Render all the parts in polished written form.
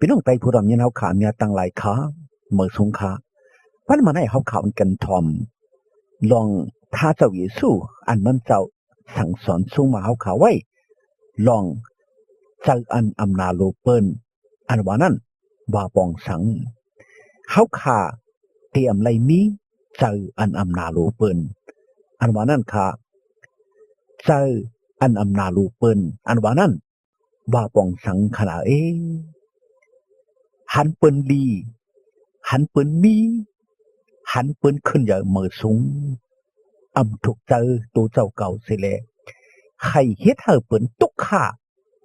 พี่น้องไตผู้รำยันเฮาขาเมียตั้งหลายขาเมื่อสงขาวันมาให้เฮาขากันทอมลองท้าเจ้าเยซูอันมันเจ้าสั่งสอนสูงมาเฮาขาไว้ลองเจ้าอันอำนาโลเปิ้นอันว่านั้นว่าปองสังเฮาขาเตรียมไลมีเจ้าอันอำนาโลเปิ้นอันว่านั้นค่ะเจ้าอันอำนาโลเปิ้นอันว่านั้นว่าปองสังขนาดหันเปิ้นลีหันเปิ้นมีหันเปิ้นขึ้นอย่าเมื่อสูงอำถูกเจอตัวเจ้าเก่าสิแลใครเฮ็ดให้เปิ้นตกข่า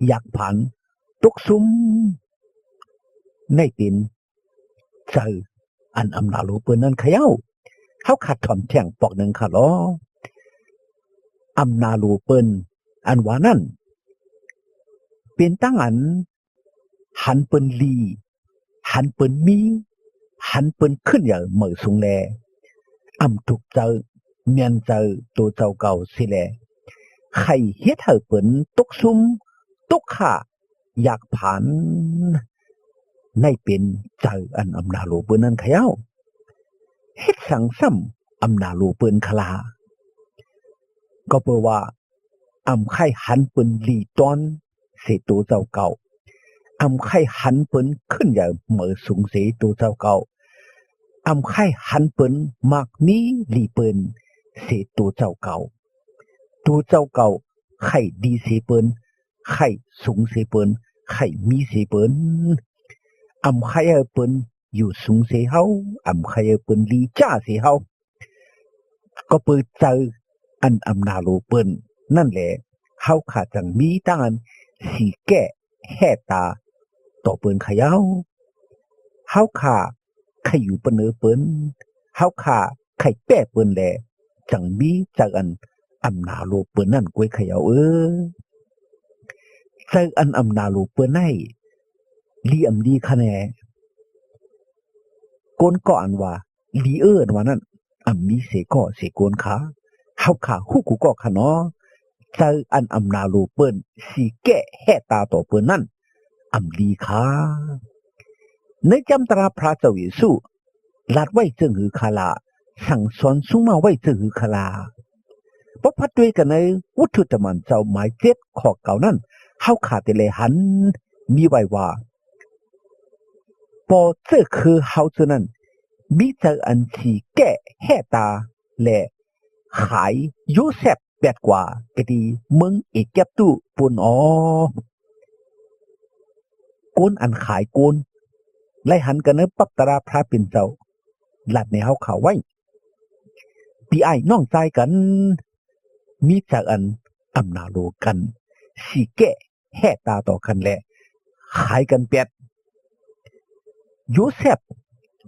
อยากผันตกซุ้มในเป็นเจออันอำนาโลเปิ้นนั้นเขย่าเฮาขาดถ่อมแท่งปอกหนึ่งค่ะล้ออำนาโลเปิ้นอันว่านั้นเป็นตั้งอันหันเปิ้นลีหันเปิ้นมีหันเปิ้นขึ้นอย่างเหมือสูงแลอำถูกเจอเมียนเจอตัวเจ้าเก่าสิแลใครเฮ็ดให้เปิ้นตกซุ่มตกข่าอยากผ่านในเป็นเจออันอำนาโลเปิ้นนั้นเขย่าเฮ็ดสังซ้ำอำนาโลเปิ้นคลาก็เปว่าอำไข่หันเปิ้นลีตอนเสตัวเจ้าเก่าอำไข่หันเปิ้นขึ้นอย่างเหมือสูงเสตัวเจ้าเก่าอำไข่หันเปิ้นมากนี้ลีเปิ้นเสตัวเจ้าเก่าตัวเจ้าเก่าไข่ดีเสเปิ้นไข่สูงเสเปิ้นไข่มีเสเปิ้นอำไข่เปิ้นอยู่สูงเสเฮาอำไข่เปิ้นลีจ้าเสเฮาก็เปิดเจออันอำนาโลเปิ้นนั่นแหละเฮาขาจังมีตั้งอันสีแก้แห่ตาต่อเปิ้นเขย่าเฮาขาไข่อยู่เปิ้นเปิ้นเฮาขาไข่แป้เปิ้นแลจังมีจังอันอำนาโลเปิ้นนั่นกวยเขย่าจังอันอำนาโลเปิ้นให้ลีอำดีคะแนโกนก่อนว่าลีว่านั้นอำมีเสก่อเสโกนขาเฮาขาฮู้กูก็คะเนาะเจออันอำนาโลเปิ้นสีแก้แห่ตาต่อเปิ้นนั่นอำลีค่ะในจำตราพระเจ้าเยซูลาดไว้จึงหือคาลาสั่งสอนสูงมาไว้จึงหือคาลาเพราะพัดด้วยกันในวัตถุตมันเจ้าหมาย7ข้อเก่านั้นเฮาขาดแต่เลยหันมีไว้ว่าปอเจอคือเฮาเท่านั้นมีเจออันสีแก้แห่ตาและขายโยเซฟแปดกว่ากะดีเมืองเอเก็บตุปุ่นโกนอันขายโกนไล่หันกันเนปับตราพระเป็นเจ้าหลัดในเฮาข่าวไว้ปีไอ้น้องใจกันมีจากอันอำนาโลกันสีแก้แห่ตาต่อกันแหละขายกันแปดโยเซฟ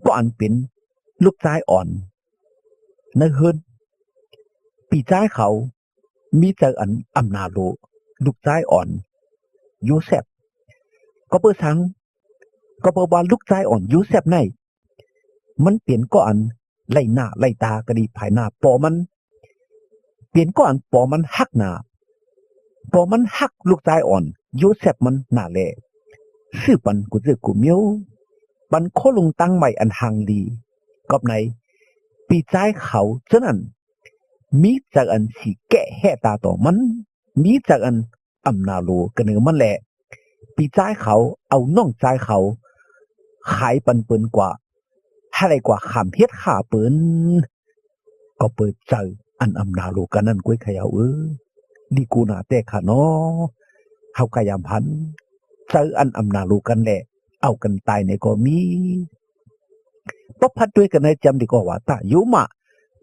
ก็อันเป็นลูกชายอ่อนในเฮินปีชายเขามีจากอันอำนาโลลูกชายอ่อนโยเซฟก็เปิดสังก็เปิดว่าลูกชายอ่อนโยเซฟในมันเปลี่ยนก็อันไล่หน้าไล่ตากระดีภายหน้าปอมันเปลี่ยนก็อันปอมันหักหน้าปอมันหักลูกชายอ่อนโยเซฟมันหน้าแลซื้อปันกูเจอกูเมียวปันโคลงตั้งใหม่อันห่างดีกับในปีชายเขาฉะนั้นมีจากอันสีแก้แห่ตาต่อมันมีจากอันอำนาโลกันเนื้อมันแหละปีจ่ายเขาเอาน้องจ่ายเขาขายปันเปิ้นกว่าอะไรกว่าขามเฮ็ดขาเปิ้นก็เปิดเจออันอำนาโลกันนั่นก้วยเขย่าดีกูน่าแต่ค่ะเนาะเฮากะยามพันเจออันอำนาโลกันแหละเอากันตายในก็มีปพัดด้วยกันในจำดีก็ว่าตายุมะ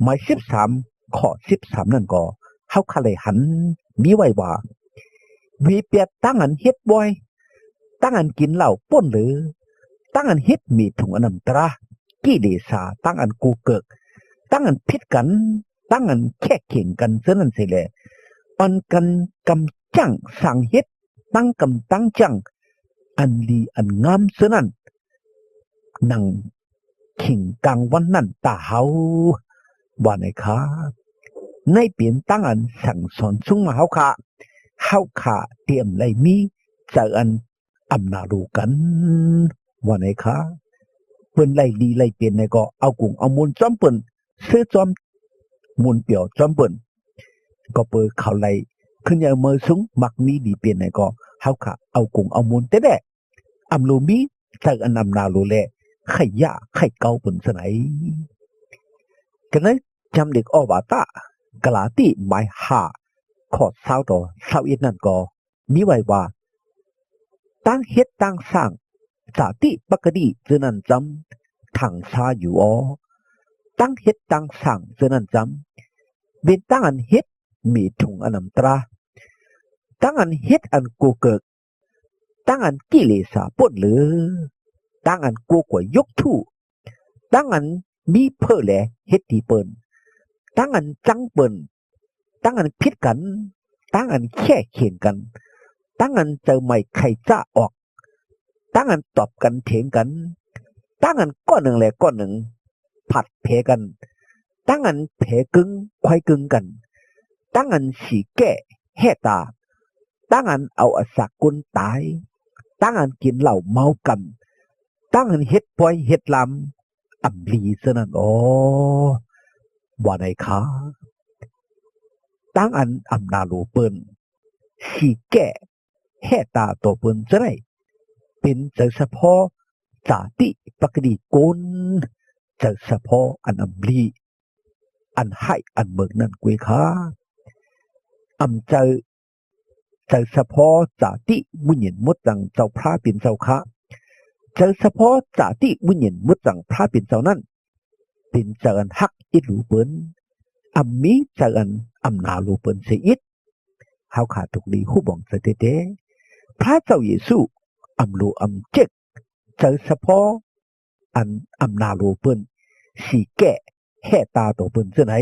หมาย13ข้อ13นั่นก็เฮาคาเลยหันมีไว้ว่าวีเปียตั้งอันเฮ็ดบ่อยตั้งอันกินเหล้าป่นหรือตั้งอันเฮ็ดมีถุงอนันตรากิเลสาตั้งอันกูเกิกตั้งอันพิษกันตั้งอันแค่เข่งกันเท่านั้นสิแหละอันกันกำจังสั่งเฮ็ดตั้งกำตั้งจังอันดีอันงามเท่านั้นนั่งขิงกลางวันนั้นตาเฮาว่าไหนคะในเปลี่ยนตั้งอันสั่งสอนสูงมาเฮาค่ะเตรียมไรมีจากอัน อำนาลูกันว่าไหนคะเปิ้นไล่ดีไล่เปลี่ยนในก็เอากุ้งเอามูลจอมเปิ้นซื้อจอมมูลเปียวจอมเปิ้นก็เปิดเขาไล่ขึ้นอย่างมือสูงมักมีดีเปลี่ยนในก็เฮาค่ะเอากุ้งเอามูลแต่แดอำลูมีจากอันอำนาลูแลไข่ยาไข่เกาเปิ้นซะไหนกันนั้นจำเด็กออบาตากะลาติหมาย5ข้อ20ต่อ21นั่นก็มีไว้ว่าตั้งเฮ็ดตั้งสร้างสาติปกติเจนั้นจำถังซาอยู่อ๋อตั้งเฮ็ดตั้งสร้างเจนั้นจำเป็นตั้งอันเฮ็ดมีถุงอันนำตราตั้งอันเฮ็ดอันกูเกิกตั้งอันกิเลสาปนหรือตั้งอันกูกว่ายกทู่ตั้งอันมีเพื่อแลเฮ็ดที่เปิ้นตั้งอันจังเปิ้นตั้งอันพิดกันตั้งอันแค่เขียนกันตั้งอันเจอไม่ใครจะออกตั้งอันตอบกันเถียงกันตั้งอันก้อนหนึ่งแหละก้อนหนึ่งผัดเพกันตั้งอันเพกึ่งควายกึ่งกันตั้งอันสีแก่แห่ตาตั้งอันเอาอสักกุนตายตั้งอันกินเหล้าเมากันตั้งอันเฮ็ดปอยเฮ็ดลำอำลีซะนั่นอ๋อว่าไหนคะตั้งอันอำนาลูเปิ้นสีแก่แห่ตาตัวเปิ้นจะได้เป็นเฉพาะจาติปกติโกนเฉพาะอันอำลีอันให้อันเบิกนั่นกุยค่ะอำเฉพาะจาติมุญเห็นมุดดังเจ้าพระเป็นเจ้าค่ะเฉพาะจาติมุญเห็นมุดดังพระเป็นเจ้านั้นเป็นเจ้าอันฮักอิลูเปิ้นอำมีเจ้าอันอำนาลูเปิ้นเสียอิดเฮาขาดทุกดีฮู้บ่งเสด็จพระเจ้าเยซูอำลูอำเจ็กเฉพาะอันอำนาลูเปิ้นสีแก่แห่ตาตัวเปิ้นซะไหน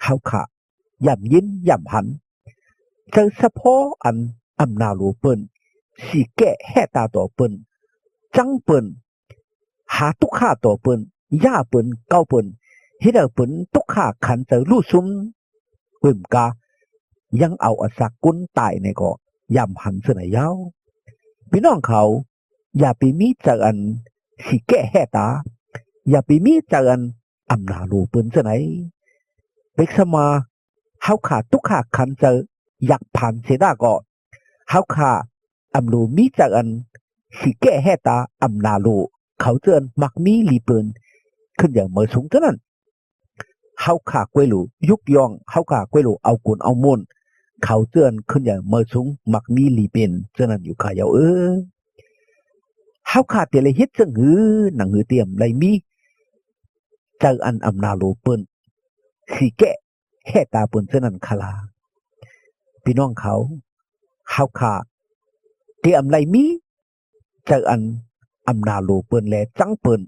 เฮาขาย่ำยินย่ำหันเฉพาะอันอำนาลูเปิ้นสีแก่แห่ตาตัวเปิ้นจังเปิ้นหาตุกขาตัวเปิ้นย่าเปิ้นเก้าเปิ้นเฮ็ดเอาเปิ้นตุกขาขันเจอลู่ซุมเอิ่มกายังเอาอสักกุนตายในก็ย่ำหันซะไหนยาวพี่น้องเขาอย่าไปมีจากอันสีแก่แห่ตาอย่าไปมีจากอันอำนาลูเปิ้นซะไหนเบ็กสมาเฮาขาตุกขาขันเจออยากผ่านเสดาก็เฮาขาอำลูมีจากอันสีแก่แห่ตาอำนาลูเขาเจอมักมีลีเปิ้นขึ้นอย่างเมื่อสูงเท่านั้นเฮาขากวยหลูยุกยองเฮาขากวยหลูเอากุนเอามูลเขาเตือนขึ้นอย่างเมื่อสูงมักมีลีเป็นเท่านั้นอยู่ขายาวเฮาขาเตเลยเฮ็ดจังหือหนังหือเตรียมไรมีเจออันอำนาลูเปิ้นสีแก่แห่ตาเปิ้นเท่านั้นคลาพี่น้องเขาเฮาขาเตรียมไรมีเจออันอำนาลูเปิ้นแลจังเปิ้น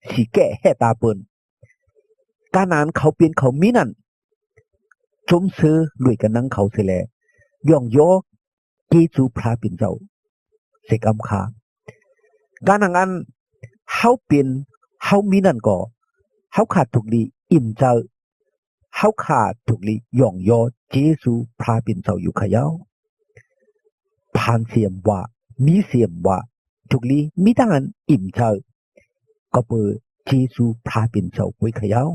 สีแก่แห่ตาเปิ้นการอ่านเขาเปลี่ยนเขามีนั่นชมซื้อด้วยกันนั่งเขาเสียแลย่องยอกีจูพระเป็นเจ้าเสกำคาการอ่านเฮาเปลี่ยนเฮามีนั่นก็เฮาขาดถูกดีอิ่มเจ้าเฮาขาดถูกดีย่องยอเจซูพระเป็นเจ้าอยู่ขยาวผ่านเสียมว่ามีเสียมว่าถูกดีมีตั้งอันอิ่มเจ้าก็เปิดเจซูพระเป็นเจ้าไว้ขยาว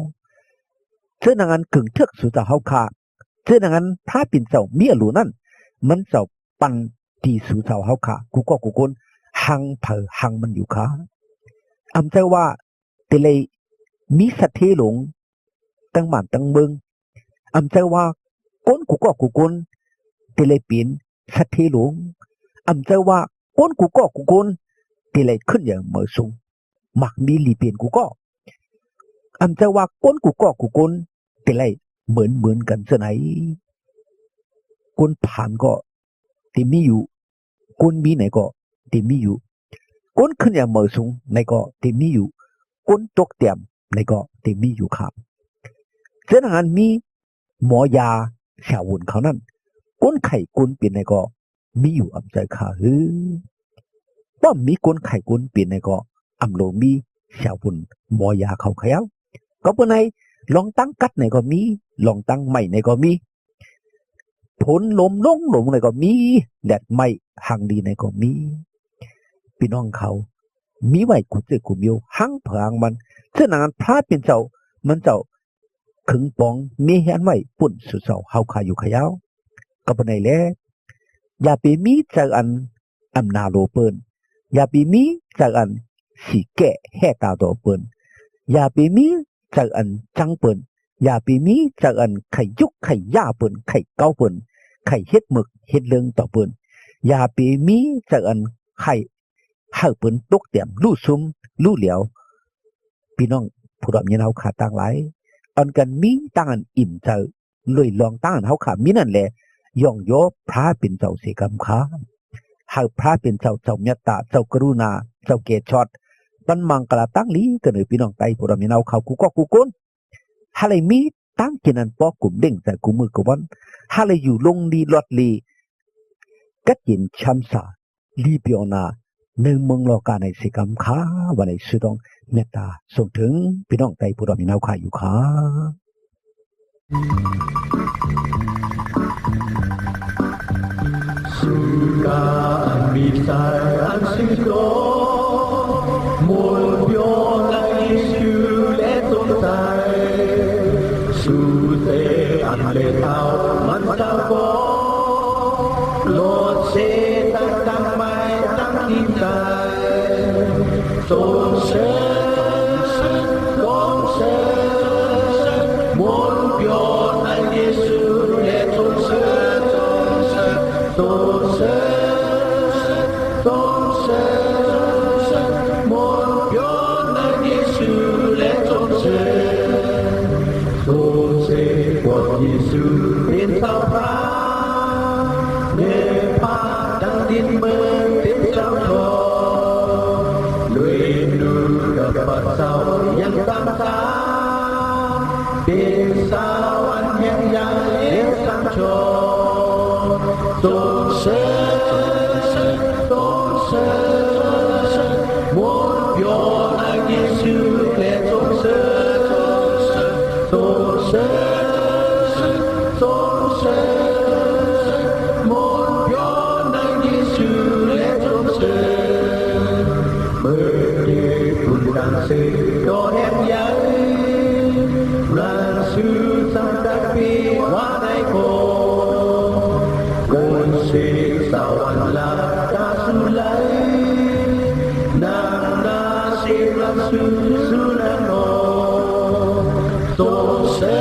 เจ้านังกึ่งเทือกสุดเฮาขาเจ้านังพระเป็นเจ้าเมียหลูนั่นมันเจ้าปันที่สุดเฮาขากูก็กูคนหังเผอหังมันอยู่ขาอำเจ้าว่าเตเลยมีสัตเทหลงตั้งหมันตั้งเมืองอำเจ้าว่าก้นกูก็กูคนเตเลยเปลี่ยนสัตเทหลงอำเจ้าว่าก้นกูก็กูคนเตเลยขึ้นอย่างเมื่อสูงมักมีลีเปลี่ยนกูก็อำเจ้าว่าก้นกูก็กูคนเตเลยเหมือนกันซะไหนก้นผ่านก็เตมีอยู่ก้นมีไหนก็เตมีอยู่ก้นขึ้นอย่างเมื่อสูงในก็เตมีอยู่ก้นตกเตี่ยมในก็เตมีอยู่ครับเจ้าหน้ามีหมอยาชาววุ่นเขานั่นก้นไข่ก้นเปลี่ยนในก็มีอยู่อำเจ้าข้าว่ามีก้นไข่ก้นเปลี่ยนในก็อำโลมีชาววุ่นหมอยาเขาเขย่าก็เมื่อไหร่ลองตั้งกัดในก็มีลองตั้งใหม่ในก็มีผลลมลงในก็มีแดดไม่หังดีในก็มี พี่น้องเขามีไว้กุเจกุมิวหังผางมันฉะนั้นพระเป็นเจ้ามันเจ้าขึงปองมีเฮียนไว้ปุ่นสุเจ้าเฮาขาอยู่ขยาวก็บ่ได้แลอย่าไปมีจักอันอำนาโลเปิ้นอย่าไปมีจักอันสิแก้แห่ตาโตเปิ้นอย่าไปมีจักอันจังเปิ้นอย่าไปมีจักอันไขยุกไขย่าเปิ้นไขเก้าเปิ้นไขเฮ็ดหมึกเฮ็ดเรื่องต่อเปิ้นอย่าไปมีจักอันไขเฮาเปิ้นตกเต็มรู้ซุมรู้เหลียวพี่น้องผู้รับยินเฮาขาต่างหลายอันกันมีต่างอันอิ่มเจ้าลอยลองต่างอันเฮาขามีนั่นแหละย่องโยพระเป็นเจ้าเสกำค้าเฮาพระเป็นเจ้าเจ้าเมตตาเจ้ากรุณาเจ้าเกศชอดปันมังกลาตั้งลีกันพี่น้องไตผู้รับยินเฮาเขากูก็กูก้นหาเลยมีตั้งกินอันปอกลุ่มเด้งแต่กูมือกวันหาเลยอยู่ลงลีลอดลีกัดยินช้ำสาลีเปียวนาหนึ่งเมืองโลกาในสิกรรมค้าวันในสุดองเมตตาส่งถึงพี่น้องไตผู้รับยินเฮาขาอยู่ขาSuka misai ansiko Mulpyo na isu letong tay Sute ang letaw mantapo Lord se tang mai tang hintay Tong se Mulpyo na isu letong se Giêsuเป็นเจ้าพระเนปาดังดินเมืองเป็นเจ้าทองลุยนูกับปัสสาวยังตามตาเป็นสาวอันแห่งยังเลี้ยงสังชนทรงเสริญทรงเสริญมนต์ยอในเยซูและทรงเสริญทรงเสริญYo em yang rasu sampai wadai ko kunsi sawan la kasulai nang nasib rasu sunano tose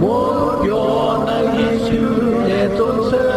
mo yo na yesu le tose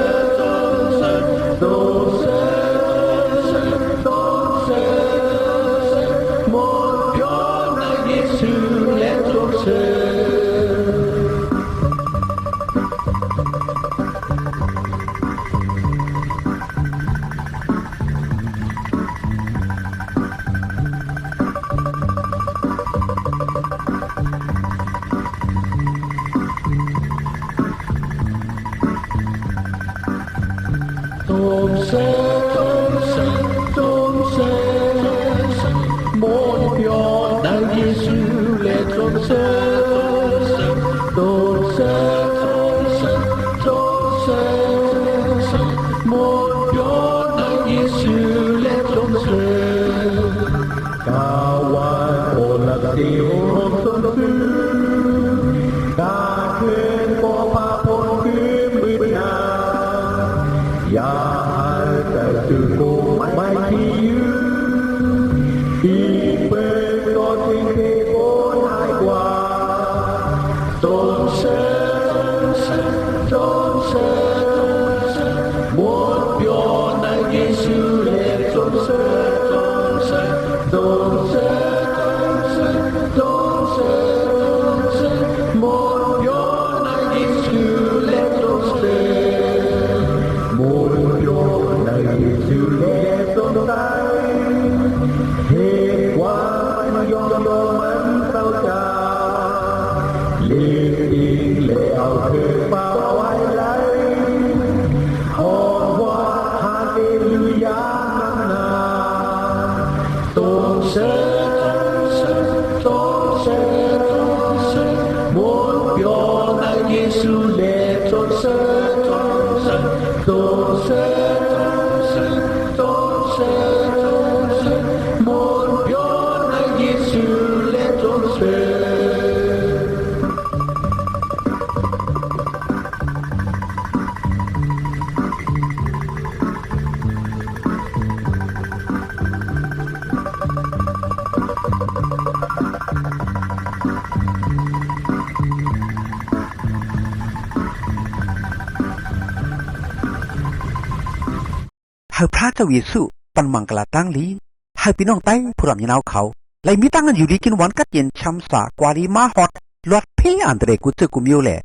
ton sein, mon Björn är Jesu lätt och svär.เฮาพระเจ้าเยซูปันมังกลาตั้งลีเฮาพี่น้องไต้ผู้รำยนาวเขาไลมีตั้งกันอยู่ดีกินหวานกัดเย็นช้ำสากวาลีมาฮอดลอดเพอันเดรกูเจอกูมิวแหละ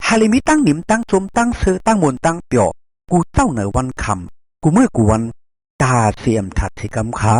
ฮาลิมีตั้งหนิมตั้งสมตั้งเสือตั้งมนตั้งเปียวกูเจ้าเหนือวันคำกูเมื่อกูวันตาเสียมถัดสิกำขา